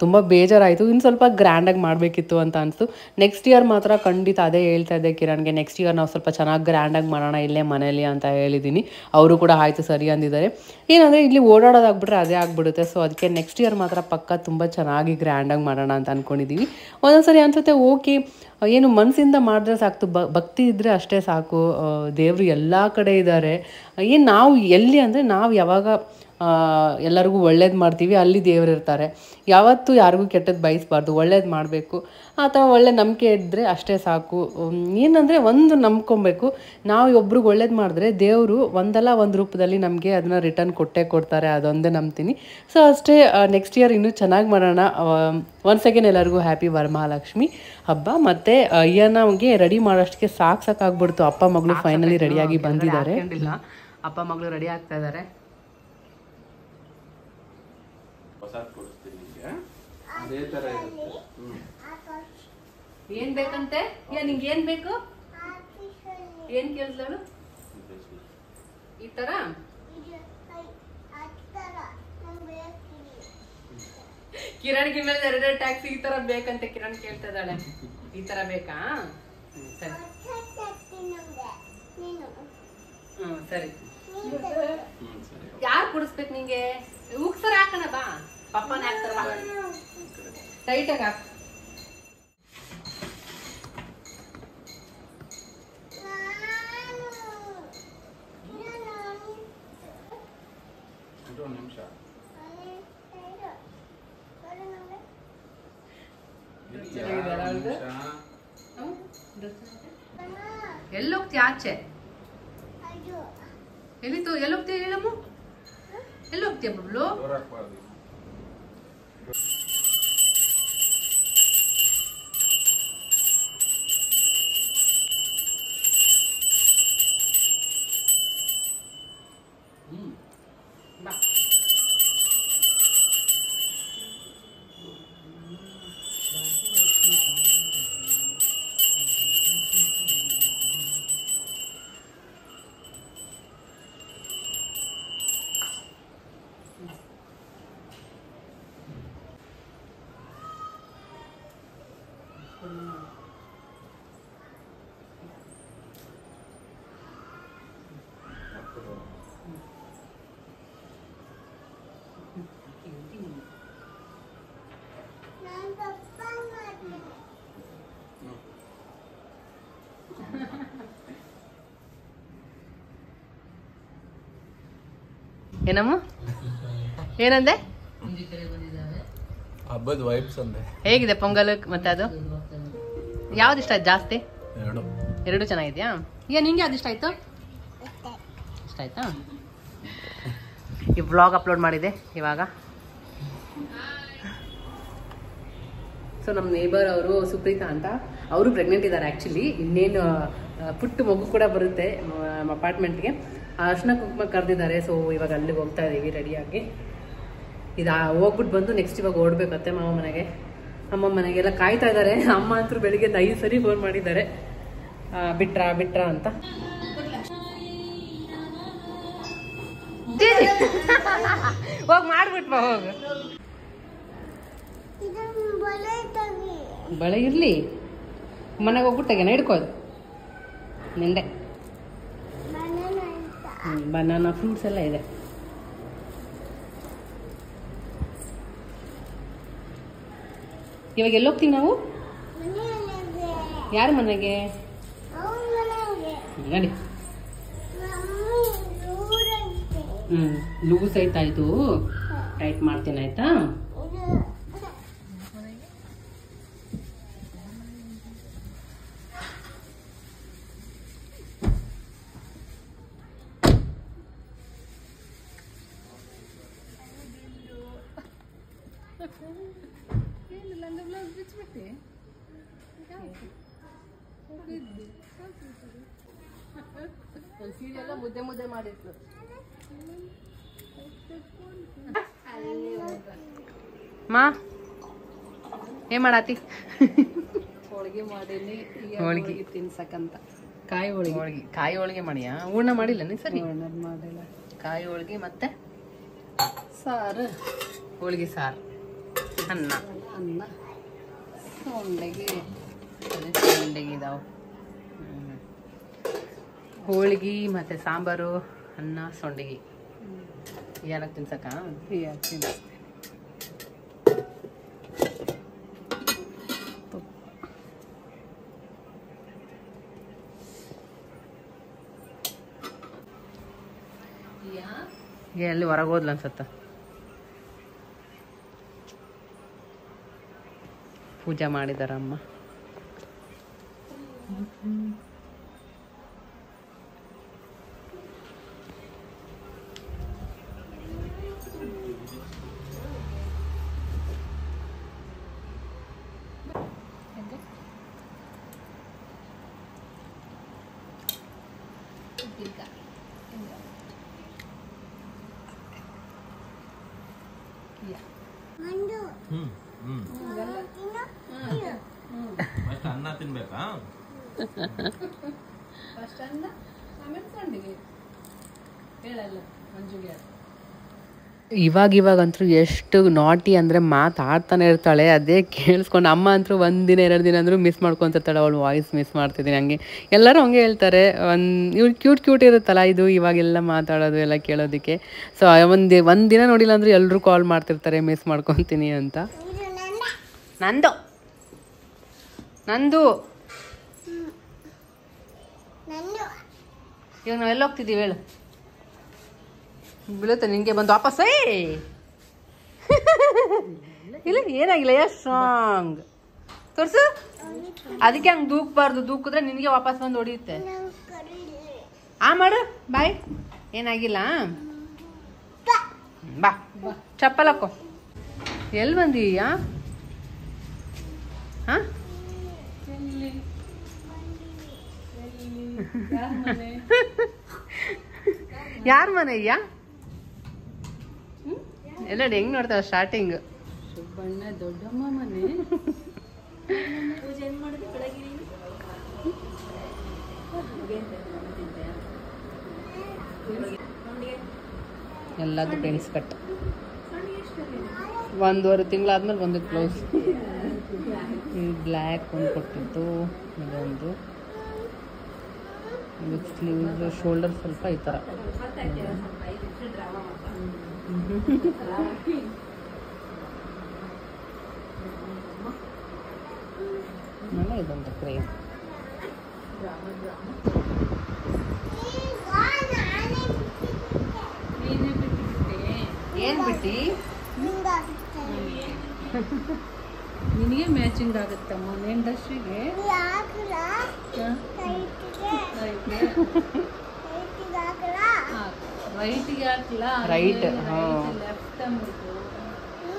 ತುಂಬ ಬೇಜಾರಾಯಿತು. ಇನ್ನು ಸ್ವಲ್ಪ ಗ್ರ್ಯಾಂಡಾಗಿ ಮಾಡಬೇಕಿತ್ತು ಅಂತ ಅನಿಸ್ತು. ನೆಕ್ಸ್ಟ್ ಇಯರ್ ಮಾತ್ರ ಖಂಡಿತ ಅದೇ ಹೇಳ್ತಾ ಇದ್ದೆ ಕಿರಣ್ಗೆ, ನೆಕ್ಸ್ಟ್ ಇಯರ್ ನಾವು ಸ್ವಲ್ಪ ಚೆನ್ನಾಗಿ ಗ್ರ್ಯಾಂಡಾಗಿ ಮಾಡೋಣ ಇಲ್ಲೇ ಮನೇಲಿ ಅಂತ ಹೇಳಿದ್ದೀನಿ. ಅವರು ಕೂಡ ಆಯಿತು ಸರಿ ಅಂದಿದ್ದಾರೆ. ಏನಂದರೆ ಇಲ್ಲಿ ಓಡಾಡೋದಾಗ್ಬಿಟ್ರೆ ಅದೇ ಆಗಿಬಿಡುತ್ತೆ. ಸೊ ಅದಕ್ಕೆ ನೆಕ್ಸ್ಟ್ ಇಯರ್ ಮಾತ್ರ ಪಕ್ಕ ತುಂಬ ಚೆನ್ನಾಗಿ ಗ್ರ್ಯಾಂಡಾಗಿ ಮಾಡೋಣ ಅಂತ ಅಂದ್ಕೊಂಡಿದ್ದೀವಿ. ಒಂದೊಂದ್ಸರಿ ಅನಿಸುತ್ತೆ ಓಕೆ, ಏನು ಮನಸ್ಸಿಂದ ಮಾಡಿದ್ರೆ ಸಾಕು, ಭಕ್ತಿ ಇದ್ದರೆ ಅಷ್ಟೇ ಸಾಕು. ದೇವರು ಎಲ್ಲ ಕಡೆ ಇದ್ದಾರೆ. ಏನು ನಾವು ಎಲ್ಲಿ ಅಂದರೆ ನಾವು ಯಾವಾಗ ಎಲ್ಲರಿಗೂ ಒಳ್ಳೇದು ಮಾಡ್ತೀವಿ ಅಲ್ಲಿ ದೇವರು ಇರ್ತಾರೆ. ಯಾವತ್ತೂ ಯಾರಿಗೂ ಕೆಟ್ಟದ್ದು ಬಯಸಬಾರ್ದು, ಒಳ್ಳೇದು ಮಾಡಬೇಕು. ಅಥವಾ ಒಳ್ಳೆ ನಂಬಿಕೆ ಇದ್ದರೆ ಅಷ್ಟೇ ಸಾಕು. ಏನಂದರೆ ಒಂದು ನಂಬ್ಕೊಬೇಕು, ನಾವು ಒಬ್ರಿಗೆ ಒಳ್ಳೇದು ಮಾಡಿದ್ರೆ ದೇವರು ಒಂದಲ್ಲ ಒಂದು ರೂಪದಲ್ಲಿ ನಮಗೆ ಅದನ್ನು ರಿಟರ್ನ್ ಕೊಟ್ಟೇ ಕೊಡ್ತಾರೆ, ಅದೊಂದೇ ನಂಬ್ತೀನಿ. ಸೊ ಅಷ್ಟೇ. ನೆಕ್ಸ್ಟ್ ಇಯರ್ ಇನ್ನೂ ಚೆನ್ನಾಗಿ ಮಾಡೋಣ. ಒನ್ಸ್ ಅಗೇನ್ ಎಲ್ಲರಿಗೂ ಹ್ಯಾಪಿ ವರಮಹಾಲಕ್ಷ್ಮಿ ಹಬ್ಬ. ಮತ್ತು ಅಯ್ಯನಗೆ ರೆಡಿ ಮಾಡೋಷ್ಟಕ್ಕೆ ಸಾಕಾಗ್ಬಿಡ್ತು. ಅಪ್ಪ ಮಗಳು ಫೈನಲಿ ರೆಡಿಯಾಗಿ ಬಂದಿದ್ದಾರೆ. ಅಪ್ಪ ಮಗಳು ರೆಡಿ ಆಗ್ತಾ ಇದ್ದಾರೆ. ಏನ್ ಬೇಕಂತೆ? ನಿಂಗೆ ಏನ್ ಬೇಕು? ಏನ್ ಕೇಳಿದ್ಲು? ಈ ತರ ಕಿರಣ್ಗೆ ಮೇಲೆ 2 ಟ್ಯಾಕ್ಸಿ ಈ ತರ ಬೇಕಂತೆ ಕಿರಣ್ ಕೇಳ್ತಾ ಇದ್ದಾಳೆ. ಈ ತರ ಬೇಕಾ? ಸರಿ ಸರಿ. ಯಾರು ಕುಡಿಸ್ಬೇಕು ನಿಂಗೆ? ಉಕ್ಸರ ಹಾಕೋಣ ಬಾ, ಪಪ್ಪನ ಹಾಕ್ತಾರ ಬಾ, ಟೈಟಾಗಿ ಹಾಕ. ಎಲ್ಲೋಗ್ತೀಯ ಆಚೆ? ಎಲ್ಲಿತ್ತು? ಎಲ್ಲೋಗ್ತೀಯ ಹೇಳಮ್ಮ? ಎಲ್ಲೋಗ್ತೀಯ ಬಬ್ಲು? ಬಾ. ಏನಮ್ಮ? ಏನಂದೆ? ಹಬ್ಬದ ವೈಬ್ಸ್ ಅಂದೆ. ಹೇಗಿದೆ ಪೊಂಗಲ್? ಮತ್ತೆ ಅದು ಯಾವ್ದು ಇಷ್ಟ ಆಯ್ತು ಜಾಸ್ತಿ? ಎರಡು ಚೆನ್ನಾಗಿದ್ಯಾ? ನಿಂಗೆ ಯಾವ್ದು ಇಷ್ಟ ಆಯ್ತು? ಇಷ್ಟ ಆಯ್ತಾ? ಈ ವ್ಲಾಗ್ ಅಪ್ಲೋಡ್ ಮಾಡಿದೆ ಇವಾಗ. ಸೊ ನಮ್ಮ ನೇಬರ್ ಅವರು ಸುಪ್ರೀತಾ ಅಂತ, ಅವರು ಪ್ರೆಗ್ನೆಂಟ್ ಇದ್ದಾರೆ ಆ್ಯಕ್ಚುಲಿ. ಇನ್ನೇನು ಪುಟ್ಟ ಮಗು ಕೂಡ ಬರುತ್ತೆ ನಮ್ಮ ಅಪಾರ್ಟ್ಮೆಂಟ್ಗೆ. ಅರ್ಶಿನ ಕುಂಕುಮ ಕರೆದಿದ್ದಾರೆ. ಸೊ ಇವಾಗ ಅಲ್ಲಿಗೆ ಹೋಗ್ತಾ ಇದ್ದೀವಿ ರೆಡಿಯಾಗಿ. ಇದು ಹೋಗ್ಬಿಟ್ಟು ಬಂದು ನೆಕ್ಸ್ಟ್ ಇವಾಗ ಓಡ್ಬೇಕು ಅತ್ತೆ ಮಾವ ಮನೆಗೆ, ಅಮ್ಮ ಮನೆಗೆಲ್ಲ ಕಾಯ್ತಾ ಇದ್ದಾರೆ. ಅಮ್ಮ ಅಂತೂ ಬೆಳಿಗ್ಗೆ 5 ಸರಿ ಫೋನ್ ಮಾಡಿದ್ದಾರೆ, ಬಿಟ್ರಾ ಅಂತ. ಹೋಗಿ ಮಾಡ್ಬಿಟ್ ಬಾ, ಹೋಗು. ಬಳೆ ಇರ್ಲಿ, ಮನೆಗೆ ಹೋಗ್ಬಿಟ್ಟು ತೆಗೆನ ಹಿಡ್ಕೋದು ನಿಂದೆ. ಬನಾನಾ ಫ್ರೂಟ್ಸ್ ಎಲ್ಲ ಇದೆ. ಇವಾಗ ಎಲ್ಲೋಗ್ತೀವಿ ನಾವು? ಯಾರ ಮನೆಗೆ? ನಡಿ. ಲೂಸ್ ಆಯ್ತಾ? ಇದು ಟೈಟ್ ಮಾಡ್ತೀನಿ ಆಯ್ತಾ? ಸೀರೆಲ್ಲ ಮುದ್ದೆ ಮಾಡಿತ್ತು. ಮಾ ಏನ್ ಮಾಡಾತಿ? ಹೋಳಿಗೆ ಮಾಡೀನಿ, ಹೋಳಿಗೆ ತಿನ್ಸಕ್ಕಂತ. ಕಾಯಿ ಹೋಳಿಗೆ ಮಾಡಿಯಾ? ಹೂರ್ಣ ಮಾಡಿಲ್ಲ ನೀ? ಸರಿ, ಮಾಡಿಲ್ಲ. ಕಾಯಿ ಹೋಳಿಗೆ ಮತ್ತೆ ಸಾರು, ಹೋಳಿಗೆ ಸಾರು, ಅನ್ನ ಸೊಂಡೆಗೆ ಇದಾವೆ. ಹೋಳಿಗೆ ಮತ್ತೆ ಸಾಂಬಾರು, ಅನ್ನ, ಸೊಂಡಿಗೆ. ಏನಕ್ಕೆ ತಿನ್ಸಕ್ಕ? ತಿನ್ನಿಸ್ತೇನೆ. ಎಲ್ಲಿ ಹೊರಗೆ ಹೋದ್ಲ ಅನ್ಸತ್ತ. ಪೂಜೆ ಮಾಡಿದಾರ ಅಮ್ಮ. ಅನ್ನ ತಿನ್ಬೇಕಾ? ಇವಾಗಂತೂ ಎಷ್ಟು ನಾಟಿ ಅಂದರೆ ಮಾತಾಡ್ತಾನೆ ಇರ್ತಾಳೆ. ಅದೇ ಕೇಳಿಸ್ಕೊಂಡು ಅಮ್ಮ ಅಂತೂ 1 ದಿನ 2 ದಿನ ಅಂದರೂ ಮಿಸ್ ಮಾಡ್ಕೊತಿರ್ತಾಳೆ. ಅವಳು ವಾಯ್ಸ್ ಮಿಸ್ ಮಾಡ್ತಿದ್ದೀನಿ. ಹಂಗೆ ಎಲ್ಲರೂ ಹಂಗೆ ಹೇಳ್ತಾರೆ. ಇವ್ರು ಕ್ಯೂಟ್ ಇರುತ್ತಲ್ಲ ಇದು, ಇವಾಗೆಲ್ಲ ಮಾತಾಡೋದು ಎಲ್ಲ ಕೇಳೋದಕ್ಕೆ. ಸೊ ಒಂದು ದಿನ ನೋಡಿಲ್ಲ ಅಂದರೆ ಎಲ್ಲರೂ ಕಾಲ್ ಮಾಡ್ತಿರ್ತಾರೆ ಮಿಸ್ ಮಾಡ್ಕೊತೀನಿ ಅಂತ. ನಂದು ಇವಾಗ ನಾವೆಲ್ಲ ಹೋಗ್ತಿದ್ದೀವಿ ಹೇಳು. ಬೀಳುತ್ತೆ ನಿನಗೆ ಬಂದು ವಾಪಸ್. ಇಲ್ಲ ಏನಾಗಿಲ್ಲ, ಸ್ಟ್ರಾಂಗ್ ತೋರ್ಸು. ಅದಕ್ಕೆ ಹಂಗೆ ದೂಕ್ಬಾರ್ದು, ದೂಕಿದ್ರೆ ನಿನಗೆ ವಾಪಸ್ ಬಂದು ಹೊಡಿಯುತ್ತೆ. ಮಾಡು ಬಾಯ್. ಏನಾಗಿಲ್ಲ, ಬಾ ಚಪ್ಪಲ್ ಹಾಕೋ. ಎಲ್ಲಿ ಬಂದೀಯಾ? ಹಾಂ, ಯಾರ ಮನೆ ಅಯ್ಯ? ಎಲ್ಲ ಹೆಂಗ್ ನೋಡ್ತಾವ ಸ್ಟಾರ್ಟಿಂಗ್. ಸುಬ್ಬಣ್ಣ ದೊಡ್ಡಮ್ಮ ಮನೆ. ಎಲ್ಲದು ಫ್ರೆಂಡ್ಸ್ ಕಟ್. 1.5 ತಿಂಗಳಾದ್ಮೇಲೆ ಒಂದು ಬ್ಲೌಸ್ ಬ್ಲ್ಯಾಕ್ ಒಂದು ಕೊಟ್ಟಿದ್ದು. ಇದೊಂದು ಸ್ಲೀವ್ಸ್, ಶೋಲ್ಡರ್ ಸ್ವಲ್ಪ ಈ ಥರ. ಆಮೇಲೆ ಇದೊಂದು ಕ್ರೇಮ್. ಏನು ಬಿಟ್ಟು ನಿನಗೆ ಮ್ಯಾಚಿಂಗ್ ಆಗುತ್ತಮ್ಮ ನೇಮ್ ಡ್ರೆಸ್ಸಿಗೆ. ರೈಟಿಗೆ ಹಾಕಲ್ಲ, ರೈಟ್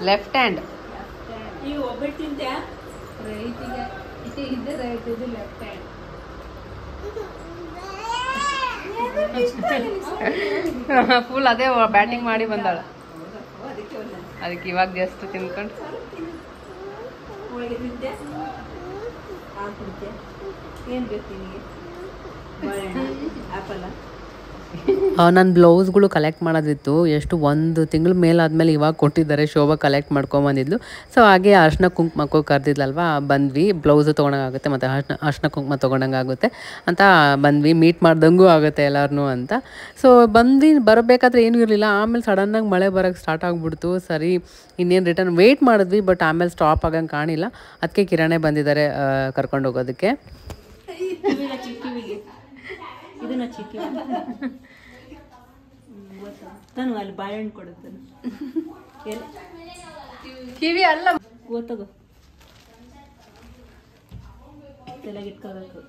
ಲೆಫ್ಟ್ ಹ್ಯಾಂಡ್. ನೀವು ಒಬ್ಬಟ್ಟು ತಿಂತ್ಯಾ? ರೈಟಿಗೆ ಇದು ರೈಟ್ ಇದು ಲೆಫ್ಟ್ ಹ್ಯಾಂಡ್. ಫುಲ್ ಅದೇ ಬ್ಯಾಟಿಂಗ್ ಮಾಡಿ ಬಂದಾಳ. ಅದಕ್ಕೆ ಇವಾಗ ಜಸ್ಟ್ ತಿನ್ಕೊಂಡು ಏನು ಬೇಕು ನಿನಗೆ? ಆ್ಯಪಲ್ಲ ನನ್ನ ಬ್ಲೌಸ್ಗಳು ಕಲೆಕ್ಟ್ ಮಾಡೋದಿತ್ತು. ಎಷ್ಟು 1 ತಿಂಗಳ ಮೇಲಾದ್ಮೇಲೆ ಇವಾಗ ಕೊಟ್ಟಿದ್ದಾರೆ. ಶೋಭಾ ಕಲೆಕ್ಟ್ ಮಾಡ್ಕೊಂಬಂದಿದ್ಲು. ಸೊ ಹಾಗೆ ಅರ್ಶಿನ ಕುಂಕುಮಕ್ಕೂ ಕರೆದಿದ್ಲಲ್ವ, ಬಂದ್ವಿ. ಬ್ಲೌಸು ತೊಗೊಳಂಗಾಗುತ್ತೆ ಮತ್ತು ಅರ್ಶಿನ ಕುಂಕುಮ ತೊಗೊಂಡಂಗಾಗುತ್ತೆ ಅಂತ ಬಂದ್ವಿ. ಮೀಟ್ ಮಾಡ್ದಂಗೂ ಆಗುತ್ತೆ ಎಲ್ಲರನ್ನೂ ಅಂತ. ಸೊ ಬಂದ್ವಿ. ಬರಬೇಕಾದ್ರೆ ಏನೂ ಇರಲಿಲ್ಲ. ಆಮೇಲೆ ಸಡನ್ನಾಗಿ ಮಳೆ ಬರೋಕ್ಕೆ ಸ್ಟಾರ್ಟ್ ಆಗಿಬಿಡ್ತು. ಸರಿ ಇನ್ನೇನು ರಿಟರ್ನ್ ವೆಯ್ಟ್ ಮಾಡಿದ್ವಿ, ಬಟ್ ಆಮೇಲೆ ಸ್ಟಾಪ್ ಆಗಂಗೆ ಕಾಣಿಲ್ಲ. ಅದಕ್ಕೆ ಕಿರಣೆ ಬಂದಿದ್ದಾರೆ ಕರ್ಕೊಂಡು ಹೋಗೋದಕ್ಕೆ. ಇದನ್ನ ಚಿಕ್ಕಿ ತಾನು ಅಲ್ಲಿ ಬಾಳೆಹಣ್ಣು ಕೊಡುತ್ತಾನೆ. ಕಿವಿ ಅಲ್ಲ ಗೊತ್ತಗೋ ತಲೆಗೆ ಇಟ್ಕೋಬೇಕು.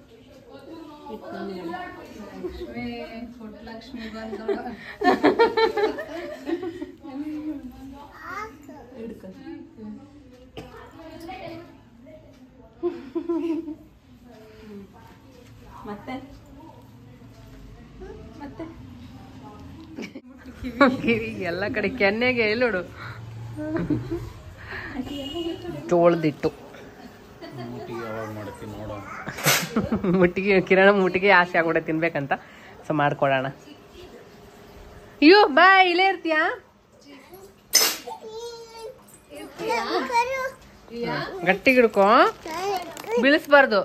ಲಕ್ಷ್ಮಿ ಬಂದೋಳ ಹಿಡ್ಕೊ. ಮತ್ತೆ ಮತ್ತೆ ಕಿವಿಗೆ ಎಲ್ಲ ಕಡೆ ಕೆನ್ನೆಗೆ ಎಲ್ಲೋಡು ಜೋಳದಿಟ್ಟು ಮುಟ್ಟಿಗೆ ಕಿರಣ ಮುಟ್ಟಿಗೆ ಆಸೆ ಆಗ್ಬಿಡೆ ತಿನ್ಬೇಕಂತ. ಸೊ ಮಾಡ್ಕೊಡೋಣ. ಅಯ್ಯೋ ಬಾಯ್, ಇಲ್ಲೇ ಇರ್ತೀಯಾ? ಗಟ್ಟಿ ಹಿಡ್ಕೋ, ಬೀಳಿಸ್ಬಾರ್ದು.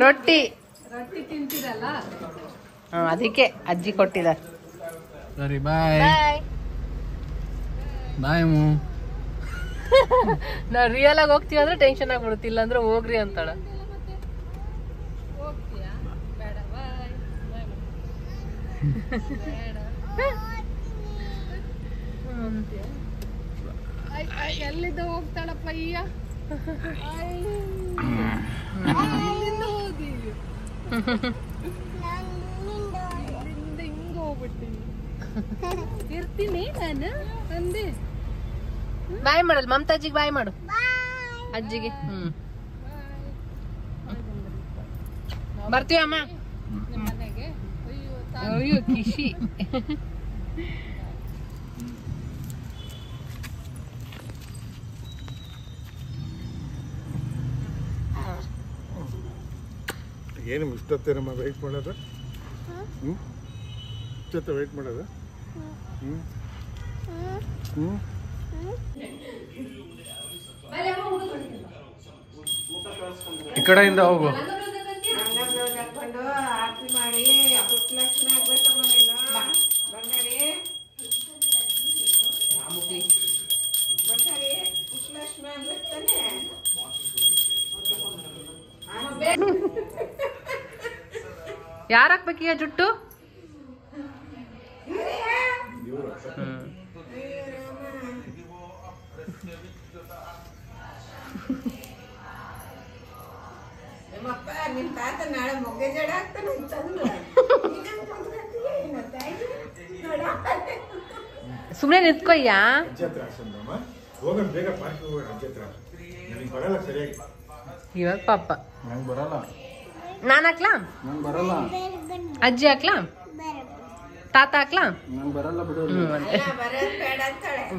ರೊಟ್ಟಿ ತಿಂತೀರಲ್ಲ ಅದಕ್ಕೆ ಅಜ್ಜಿ ಕೊಟ್ಟಿದ್ದಾರೆ. ಸರಿ ಬಾಯ್ ಬಾಯ್. ನಾವ್ ರಿಯಲ್ ಆಗಿ ಹೋಗ್ತೀವಿ ಅಂದ್ರೆ ಟೆನ್ಷನ್ ಆಗ್ಬಿಡುತ್ತೆ, ಇಲ್ಲ ಅಂದ್ರೆ ಹೋಗ್ರಿ ಅಂತಾಳ. ಎಲ್ಲಿದ್ದ ಹೋಗ್ತಾಳಪ್ಪ ಅಯ್ಯ. ಹಿಂಗ ಹೋಗ್ಬಿಡ್ತೀನಿ, ಇರ್ತೀನಿ ನಾನು ಅಂದೆ. ಬಾಯ್ ಮಾಡಲ್ ಮಮತಾಜಿಗೆ ಬಾಯ್ ಮಾಡು, ಅಜ್ಜಿಗೆ. ಬರ್ತೀವ ಅಮ್ಮ ಮನೆಗೆ. ಅಯ್ಯೋ ಕಿಶಿ. ಏನು ಇಷ್ಟೊತ್ತೇನಮ್ಮ ವೆಯ್ಟ್ ಮಾಡೋದು? ಇಷ್ಟೊತ್ತ ವೆಯ್ಟ್ ಮಾಡೋದು? ಈ ಕಡೆಯಿಂದ ಹೋಗು. ಯಾರು ಹಾಕ್ಬೇಕೀಗ ಜುಟ್ಟು? ಸುಮ್ಮನೆ ನಿಂತ್ಕೊಯ್ಯ. ಇವಾಗ ಪಾಪ ನಂಗೆ ಬರಲ್ಲ. ನಾನ್ ಹಾಕ್ಲಾ? ನಂಗೆ ಬರಲ್ಲ. ಅಜ್ಜಿ ಹಾಕ್ಲಾ? ತಾತ ಹಾಕ್ಲಾ? ನಂಗೆ ಬರಲ್ಲ ಬಿಡು.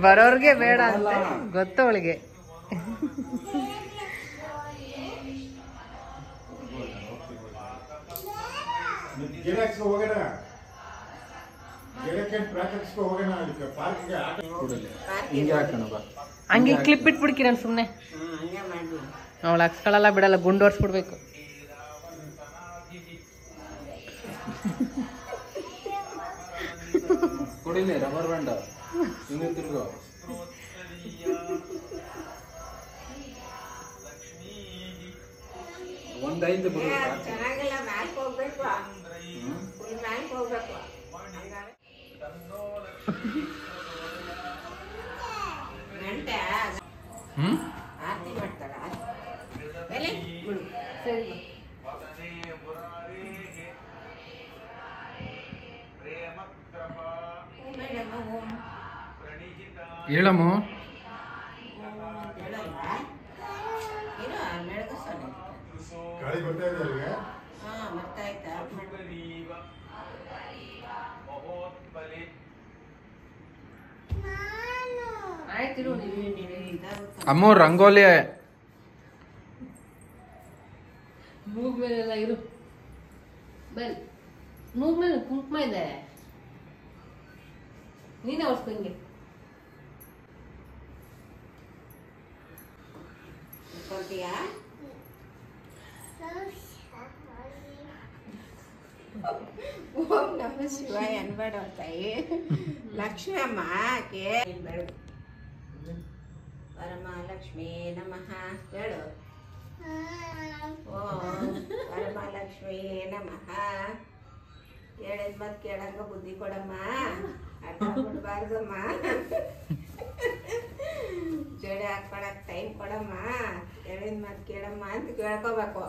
ಬರೋರ್ಗೆ ಬೇಡ ಅಂತ ಗೊತ್ತ ಅವಳಿಗೆ. ಹಂಗೆ ಕ್ಲಿಪ್ ಇಟ್ಬಿಡ್ಕಿ ನಾನು ಸುಮ್ಮನೆ. ಅವಳು ಹಾಕ್ಸ್ಕೊಳ್ಳಲ್ಲ ಬಿಡಲ್ಲ, ಗುಂಡು ಹೊರ್ಸ್ಬಿಡ್ಬೇಕು. ಕೊಡಿಲ್ಲ ರಬ್ಬರ್ ಬ್ಯಾಂಡ್ ಹಿಂಗೆ ತಿರ್ಗೋ. ಒಂದೈದು ಬಿಡು. ಹೇಳಮ್ಮ ಗಾಡಿ ಬರ್ತಾ ಇದೆ ಅಲ್ಲಿಗೆ ಆಯ್ತು ಅಮ್ಮ ರಂಗೋಲಿ ಮೂಗ್ ಮೇಲೆಲ್ಲ ಇರು ಬಲ್ ಮೂಗ್ ಮೇಲೆ ಕುಂಕುಮ ಇದೆ ನೀನೇ ಹೊಡ್ಸ್ಕೊಂಗೆ ಓಂ ನಮ ಶಿವಾಯ ಅನ್ಬೇಡ ತಾಯಿ ಲಕ್ಷ್ಮಿ ಅಮ್ಮ ಬೇಡ ವರಮಹಾಲಕ್ಷ್ಮೀ ನಮಃ ಹೇಳು ಓಂ ವರಮಹಾಲಕ್ಷ್ಮೀ ನಮಃ ಹೇಳಿದ ಮತ್ ಕೇಳಂಗ ಬುದ್ಧಿ ಕೊಡಮ್ಮ ಅಡ್ಡ ಬಿಡ್ಬಾರ್ದಮ್ಮ ಜಡೆ ಹಾಕೊಳಕ್ ಟೈಮ್ ಕೊಡಮ್ಮ ಹೇಳಿದ ಮತ್ ಕೇಳಮ್ಮ ಅಂತ ಕೇಳ್ಕೋಬೇಕು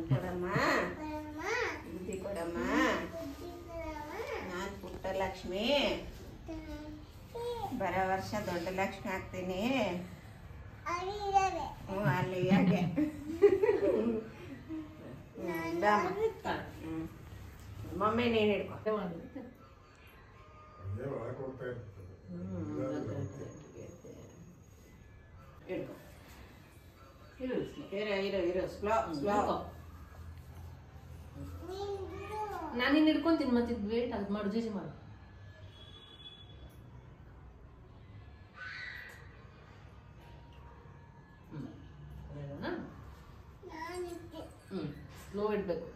ಕೊಡಮ್ಮ ಬುದ್ಧಿ ಕೊಡಮ್ಮ ನಾನು ಪುಟ್ಟ ಲಕ್ಷ್ಮಿ ಬರೋ ವರ್ಷ ದೊಡ್ಡ ಲಕ್ಷ್ಮಿ ಆಗ್ತೀನಿ ಅಲ್ಲಿ ಯಾಕೆ ಮಮ್ಮಿ ನೀನು ಹಿಡ್ಕೊ ಅದೇ ಒಳಗೆ ಹೋಗ್ತಾ ಇರ್ತದೆ ಹಿಡ್ಕೊ ಇರು ಸ್ಲೋ ಸ್ಲೋ ನಾನು ನಿನ್ನ ಹಿಡ್ಕೊಂತೀನಿ ಮತ್ತೆ ವೇಟ್ ಅದು ಮಾಡು ಜೇಜಿ ಮಾಡು ಸ್ಲೋ ಇಡ್ಬೇಕು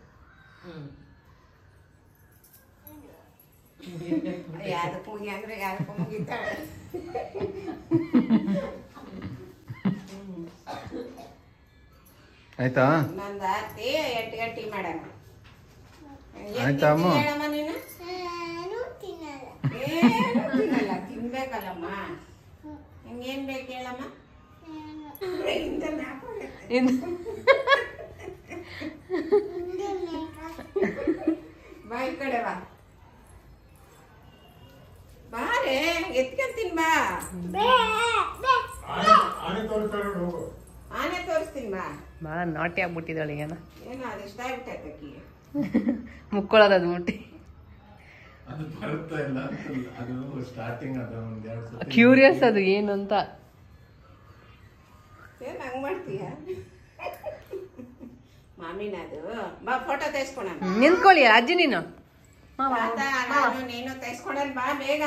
ಯಾವ್ದಕ್ಕೂ ಮುಗಿ ಅಂದ್ರೆ ಯಾವ್ದಕ್ಕೂ ಮುಗಿತಾಳೆ ಆಯ್ತಾ ಇನ್ನೊಂದು ಆರ್ತಿ ಎಟ್ಟು ಗಟ್ಟಿ ಮಾಡೋಣ ಆಯ್ತಾ ಅಮ್ಮ? ಹೇಳಮ್ಮ ನೀನು ಏನು ತಿನ್ನಲ್ಲ ತಿನ್ಬೇಕಲ್ಲಮ್ಮ ಹಿಂಗೇನ್ ಬೇಕು ಹೇಳಮ್ಮ ಬಾ ಈ ಕಡೆ ಬಾ ಬಾರೆ ಎತ್ಕೊಂತೀನಿ ಬಾ ಆನೆ ತೋರಿಸ್ತಾಳೆ ಹೋಗು ಆನೆ ತೋರಿಸ್ತೀನಿ ಬಾ ಭಾಳ ನಾಟಿ ಆಗ್ಬಿಟ್ಟಿದ್ದಾಳೆ ಈಗೇನ ಏನೋ ಅದು ಇಷ್ಟ ಆಗ್ಬಿಟ್ಟೈತೆ ಅಕ್ಕಿಗೆ ಮುಕ್ಕೊಳ್ಳೋದು ಅದು ಮುಟ್ಟಿ ಅದು ಬರುತ್ತಾ ಇಲ್ಲ ಅದು ಸ್ಟಾರ್ಟಿಂಗ್ ಅದು ಒಂದು 2 ಸತಿ ಕ್ಯೂರಿಯಸ್ ಅದು ಏನು ಅಂತ ಏನ್ ಹಂಗ್ ಮಾಡ್ತೀಯ ಮಾಮಿನ ಅದು ಬಾ ಫೋಟೋ ತೆಗಿಸ್ಕೊಣ ನಿಂತ್ಕೊಳ್ಳಿ ಅಜ್ಜಿ ನೀನು ನೀನು ತೆಗಿಸ್ಕೊಳಲ್ ಬಾ ಬೇಗ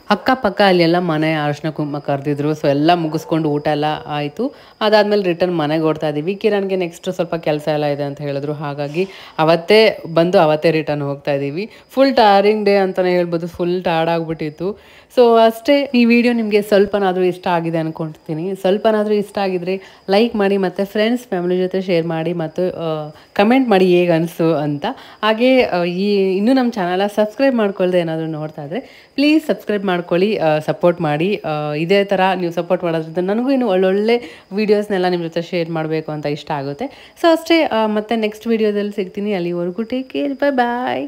ಅಕ್ಕಪಕ್ಕ ಅಲ್ಲೆಲ್ಲ ಮನೆ ಅರ್ಶಿನ ಕುಂಕುಮ ಕರೆದಿದ್ರು ಸೊ ಎಲ್ಲ ಮುಗಿಸ್ಕೊಂಡು ಊಟ ಎಲ್ಲ ಆಯಿತು ಅದಾದಮೇಲೆ ರಿಟರ್ನ್ ಮನೆಗೆ ಓಡ್ತಾ ಇದ್ದೀವಿ ಕಿರಣ್ಗೆ ನೆಕ್ಸ್ಟ್ ಸ್ವಲ್ಪ ಕೆಲಸ ಎಲ್ಲ ಇದೆ ಅಂತ ಹೇಳಿದ್ರು ಹಾಗಾಗಿ ಅವತ್ತೇ ಬಂದು ಅವತ್ತೇ ರಿಟರ್ನ್ ಹೋಗ್ತಾ ಇದ್ದೀವಿ ಫುಲ್ ಟಯರಿಂಗ್ ಡೇ ಅಂತಲೇ ಹೇಳ್ಬೋದು ಫುಲ್ ಟಯರ್ಡ್ ಆಗಿಬಿಟ್ಟಿತ್ತು ಸೊ ಅಷ್ಟೇ ಈ ವಿಡಿಯೋ ನಿಮಗೆ ಸ್ವಲ್ಪನಾದರೂ ಇಷ್ಟ ಆಗಿದೆ ಅಂದ್ಕೊಳ್ತೀನಿ ಸ್ವಲ್ಪನಾದರೂ ಇಷ್ಟ ಆಗಿದ್ರೆ ಲೈಕ್ ಮಾಡಿ ಮತ್ತು ಫ್ರೆಂಡ್ಸ್ ಫ್ಯಾಮಿಲಿ ಜೊತೆ ಶೇರ್ ಮಾಡಿ ಮತ್ತು ಕಮೆಂಟ್ ಮಾಡಿ ಹೇಗೆ ಅನಿಸ್ತು ಅಂತ ಹಾಗೆ ಇನ್ನೂ ನಮ್ಮ ಚಾನಲ ಸಬ್ಸ್ಕ್ರೈಬ್ ಮಾಡ್ಕೊಳ್ದೆ ಏನಾದರೂ ನೋಡ್ತಾ ಇದ್ದರೆ ಪ್ಲೀಸ್ ಸಬ್ಸ್ಕ್ರೈಬ್ ಮಾಡ್ಕೊಳ್ಳಿ ಸಪೋರ್ಟ್ ಮಾಡಿ ಇದೇ ಥರ ನೀವು ಸಪೋರ್ಟ್ ಮಾಡೋದ್ರಿಂದ ನನಗೂ ಇನ್ನು ಒಳ್ಳೊಳ್ಳೆ ವೀಡಿಯೋಸ್ನೆಲ್ಲ ನಿಮ್ಮ ಜೊತೆ ಶೇರ್ ಮಾಡಬೇಕು ಅಂತ ಇಷ್ಟ ಆಗುತ್ತೆ ಸೊ ಅಷ್ಟೇ ಮತ್ತೆ ನೆಕ್ಸ್ಟ್ ವೀಡಿಯೋದಲ್ಲಿ ಸಿಗ್ತೀನಿ ಅಲ್ಲಿವರೆಗೂ ಟೇಕ್ ಕೇರ್ ಬಾಯ್